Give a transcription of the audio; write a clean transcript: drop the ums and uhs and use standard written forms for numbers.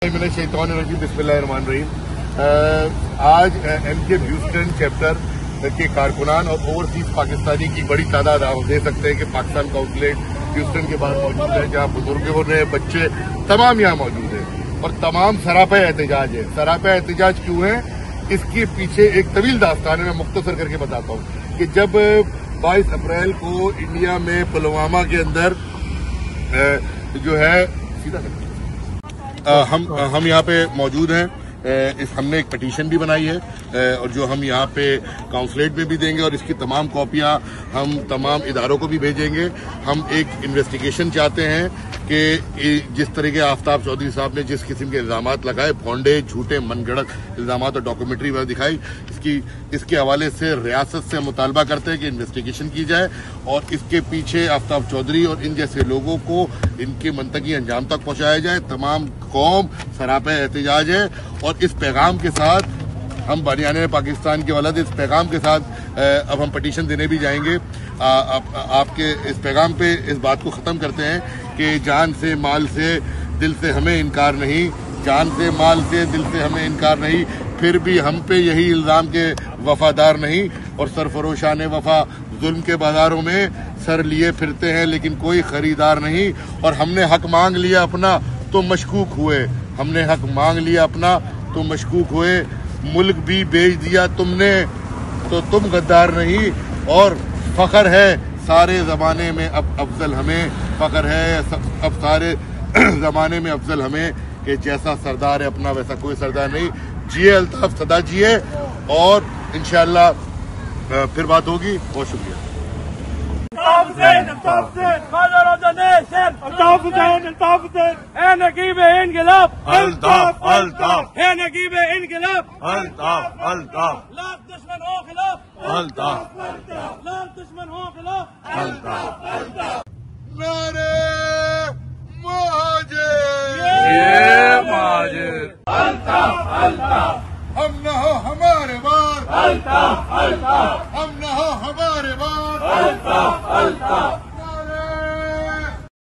बिस्मिल्लाहिर्रहमानिर्रहीम। आज MK Houston chapter के कारकुनान और ओवरसीज पाकिस्तानी की बड़ी तादाद आप देख सकते हैं कि पाकिस्तान काउंसलेट ह्यूस्टन के बाहर मौजूद है, जहां बुजुर्ग हो रहे बच्चे तमाम यहाँ मौजूद हैं और तमाम सरापा एहतजाज है। सरापा एहतजाज क्यों है, इसके पीछे एक तवील दास्तान है। मैं मुख्तसर करके बताता हूँ कि जब 22 अप्रैल को इंडिया में पुलवामा के अंदर जो है सीधा हम यहाँ पे मौजूद हैं। हमने एक पिटीशन भी बनाई है और जो हम यहाँ पे काउंसलेट में भी देंगे और इसकी तमाम कॉपियाँ हम तमाम इदारों को भी भेजेंगे। हम एक इन्वेस्टिगेशन चाहते हैं कि जिस तरह के आफ्ताब चौधरी साहब ने जिस किस्म के इल्जाम लगाए, भोंडे झूठे मनगढ़ंत इल्जाम और डॉक्यूमेंट्री वगैरह दिखाई, इसके हवाले से रियासत से मुतालबा करते हैं कि इन्वेस्टिगेशन की जाए और इसके पीछे आफ्ताब चौधरी और इन जैसे लोगों को इनके मंतकी अंजाम तक पहुंचाया जाए। तमाम कौम सरापा एहतजाज है और इस पैगाम के साथ हम बानियाने पाकिस्तान के वालद इस पैगाम के साथ अब हम पिटीशन देने भी जाएंगे। आपके इस पैगाम पे इस बात को ख़त्म करते हैं कि जान से माल से दिल से हमें इनकार नहीं, जान से माल से दिल से हमें इनकार नहीं, फिर भी हम पे यही इल्ज़ाम के वफादार नहीं और सरफरोशान वफा जुल्म के बाजारों में सर लिए फिरते हैं लेकिन कोई खरीदार नहीं। और हमने हक मांग लिया अपना तो मशकूक हुए, हमने हक मांग लिया अपना तो मशकूक हुए। मुल्क भी बेच दिया तुमने तो तुम गद्दार नहीं। और फख्र है सारे ज़माने में अब अफजल हमें, फख्र है अब सारे ज़माने में अफजल हमें कि जैसा सरदार है अपना वैसा कोई सरदार नहीं। जिए अल्ताफ सदा जिए और इंशाअल्लाह फिर बात होगी। बहुत शुक्रिया। हम न हो हमारे बार, हम न हो हमारे बार।